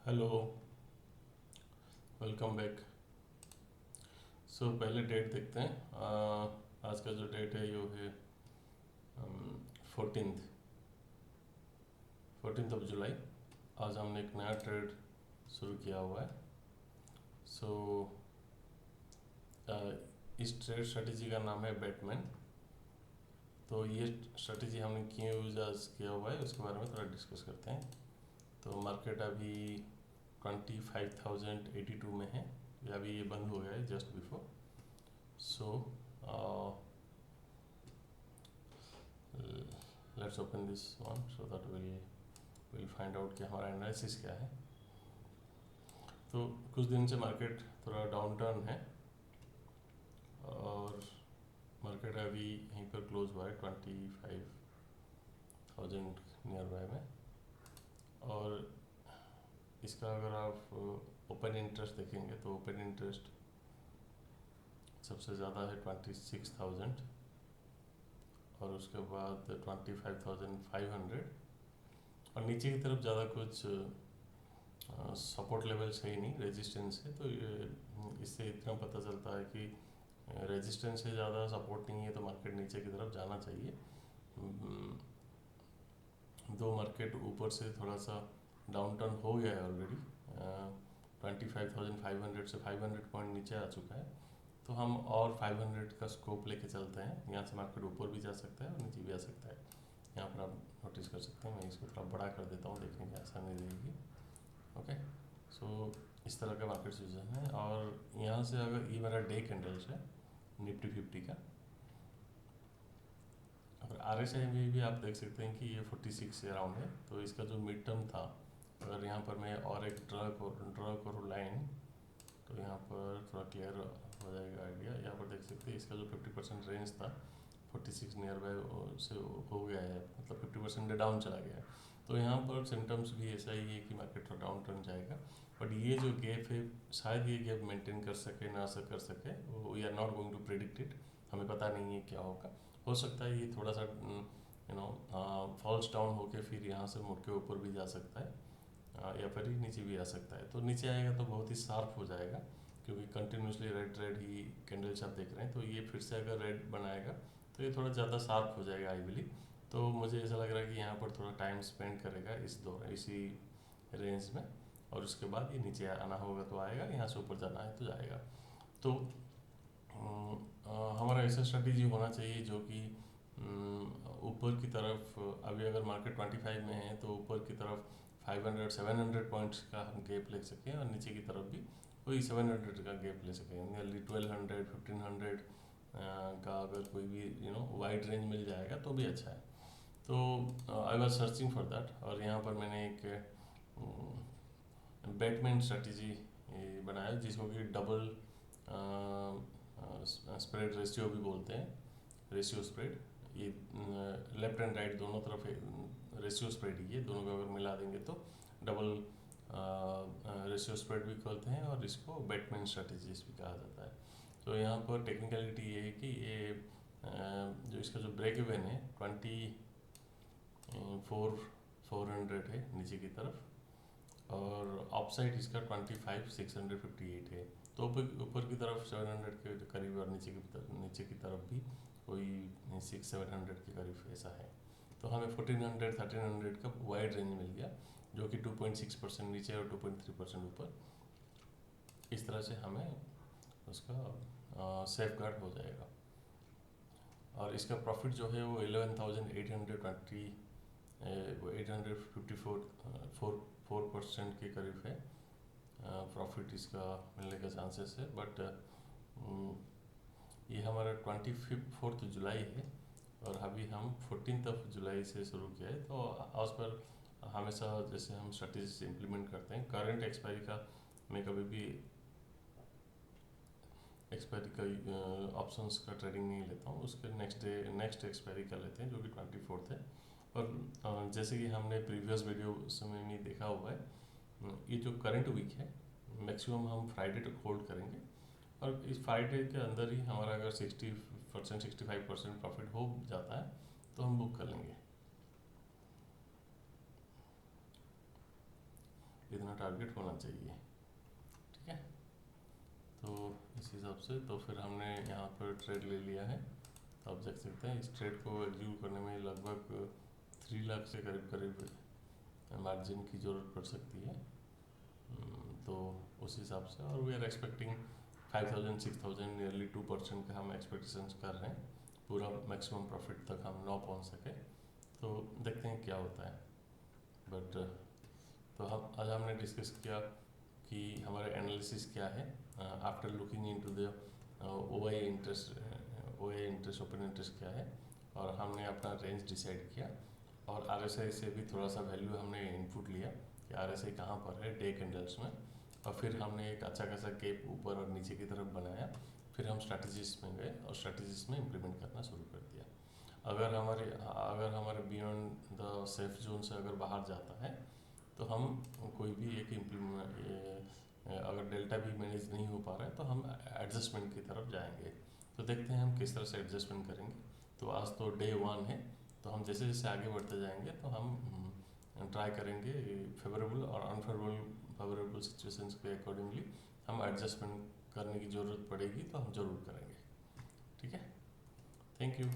Hello, welcome back. पहले date देखते हैं। आज का जो डेट है ये है 14th 14th ऑफ जुलाई। आज हमने एक नया ट्रेड शुरू किया हुआ है। सो इस ट्रेड स्ट्रेटेजी का नाम है बैटमैन। तो ये स्ट्रेटेजी हमने क्यों यूज आज किया हुआ है उसके बारे में थोड़ा डिस्कस करते हैं। तो मार्केट अभी 25,082 में है। अभी ये बंद हो गया है just before. So let's open this one so that will find out कि हमारा एनालिसिस क्या है। तो कुछ दिन से मार्केट थोड़ा डाउन टर्न है और मार्केट अभी यहीं पर क्लोज हुआ है 25,000 नियर बाय में। और इसका अगर आप ओपन इंटरेस्ट देखेंगे तो ओपन इंटरेस्ट सबसे ज़्यादा है 26,000 और उसके बाद 25,500 और नीचे की तरफ ज़्यादा कुछ सपोर्ट लेवल्स है ही नहीं, रेजिस्टेंस है। तो इससे इतना पता चलता है कि रेजिस्टेंस से ज़्यादा सपोर्ट नहीं है तो मार्केट नीचे की तरफ जाना चाहिए। दो मार्केट ऊपर से थोड़ा सा डाउन टर्न हो गया है ऑलरेडी। 25,500 से 500 पॉइंट नीचे आ चुका है। तो हम और 500 का स्कोप लेके चलते हैं। यहाँ से मार्केट ऊपर भी जा सकता है और नीचे भी आ सकता है। यहाँ पर आप नोटिस कर सकते हैं। मैं इसको थोड़ा बड़ा कर देता हूँ, देखने की आसानी रहेगी। ओके, सो इस तरह का मार्केट सिचुएशन है। और यहाँ से अगर ये मेरा डे कैंडल्स है निफ्टी 50 का, और आर एस आई में भी आप देख सकते हैं कि ये 46 से अराउंड है। तो इसका जो मिड टर्म था, अगर यहाँ पर मैं और एक ड्रा करूँ लाइन तो यहाँ पर थोड़ा क्लियर हो जाएगा आइडिया। यहाँ पर देख सकते हैं इसका जो 50% रेंज था 46 नियर बाय से हो गया है, मतलब 50% डाउन चला गया है। तो यहाँ पर सिम्टम्स भी ऐसा ही है कि मार्केट थोड़ा डाउन टर्न जाएगा। बट ये जो गैप है शायद ये गैप मेंटेन कर सके ना कर सके, वो we are not going to predict it. हमें पता नहीं है क्या होगा। हो सकता है ये थोड़ा सा फॉल्स डाउन होके फिर यहाँ से मुड़ के ऊपर भी जा सकता है, या फिर ही नीचे भी आ सकता है। तो नीचे आएगा तो बहुत ही शार्प हो जाएगा, क्योंकि कंटिन्यूसली रेड रेड ही कैंडल्स आप देख रहे हैं। तो ये फिर से अगर रेड बनाएगा तो ये थोड़ा ज़्यादा शार्प हो जाएगा आई बिलीव। तो मुझे ऐसा लग रहा है कि यहाँ पर थोड़ा टाइम स्पेंड करेगा इस दौर इसी रेंज में, और उसके बाद ये नीचे आना होगा तो आएगा, यहाँ से ऊपर जाना है तो जाएगा। तो हमारा ऐसा स्ट्रेटेजी होना चाहिए जो कि ऊपर की तरफ, अभी अगर मार्केट 25 में है तो ऊपर की तरफ 500-700 पॉइंट्स का हम गैप ले सकें और नीचे की तरफ भी कोई 700 का गैप ले सकें। नियरली 1200-1500 का अगर कोई भी वाइड रेंज मिल जाएगा तो भी अच्छा है। तो I was searching for that, और यहाँ पर मैंने एक बैटमैन स्ट्रेटेजी बनाया जिसको कि डबल स्प्रेड रेशियो भी बोलते हैं। रेशियो स्प्रेड, ये लेफ्ट एंड राइट दोनों तरफ रेशियो स्प्रेड ही है, दोनों को अगर मिला देंगे तो डबल रेशियो स्प्रेड भी कहते हैं, और इसको बैटमैन स्ट्रेटेजीज भी कहा जाता है। तो यहाँ पर टेक्निकलिटी ये है कि ये जो इसका जो ब्रेक इवन है 24,400 है नीचे की तरफ, और ऑफसाइड इसका 25,658 है। तो ऊपर की तरफ 700 के करीब और नीचे की तरफ भी कोई 600-700 के करीब ऐसा है। तो हमें 1400-1300 का वाइड रेंज मिल गया, जो कि 2.6% नीचे और 2.3% ऊपर। इस तरह से हमें उसका सेफ गार्ड हो जाएगा। और इसका प्रॉफिट जो है वो 11,820 4% के करीब है। प्रॉफिट इसका मिलने का चांसेस है। बट ये हमारा 24 जुलाई है और अभी हम 14 जुलाई से शुरू किया है। तो आज पर हमेशा जैसे हम स्ट्रेटेजी इम्प्लीमेंट करते हैं, करंट एक्सपायरी का मैं कभी भी एक्सपायरी का ऑप्शंस का ट्रेडिंग नहीं लेता हूँ। उसके नेक्स्ट एक्सपायरी का लेते हैं जो कि 24 है। और जैसे कि हमने प्रीवियस वीडियो समय में देखा हुआ है, ये जो करंट वीक है मैक्सिमम हम फ्राइडे तक होल्ड करेंगे, और इस फ्राइडे के अंदर ही हमारा अगर 60% 65% प्रॉफिट हो जाता है तो हम बुक कर लेंगे। इतना टारगेट होना चाहिए। ठीक है, तो इस हिसाब से तो फिर हमने यहाँ पर ट्रेड ले लिया है। तो आप देख सकते हैं इस ट्रेड को एग्जीक्यूट करने में लगभग 3 लाख से करीब करीब मार्जिन की ज़रूरत पड़ सकती है। तो उस हिसाब से, और वी आर एक्सपेक्टिंग 5000 6000 नियरली 2% का हम एक्सपेक्टेशंस कर रहे हैं। पूरा मैक्सिमम प्रॉफिट तक हम ना पहुंच सके, तो देखते हैं क्या होता है। बट तो हम आज हमने डिस्कस किया कि हमारे एनालिसिस क्या है after looking into the OI interest open interest क्या है, और हमने अपना रेंज डिसाइड किया, और आरएसआई से भी थोड़ा सा वैल्यू हमने इनपुट लिया कि आरएसआई कहाँ पर है डे कैंडल्स में, और फिर हमने एक अच्छा खासा गैप ऊपर और नीचे की तरफ बनाया। फिर हम स्ट्रैटेजीज में गए और स्ट्रैटेजीज में इम्प्लीमेंट करना शुरू कर दिया। अगर हमारे बियॉन्ड द सेफ जोन से अगर बाहर जाता है तो हम कोई भी एक अगर डेल्टा भी मैनेज नहीं हो पा रहा है तो हम एडजस्टमेंट की तरफ जाएंगे। तो देखते हैं हम किस तरह से एडजस्टमेंट करेंगे। तो आज तो डे 1 है, तो हम जैसे जैसे आगे बढ़ते जाएंगे तो हम ट्राई करेंगे फेवरेबल और फेवरेबल सिचुएशंस के अकॉर्डिंगली हम एडजस्टमेंट करने की ज़रूरत पड़ेगी तो हम ज़रूर करेंगे। ठीक है, थैंक यू।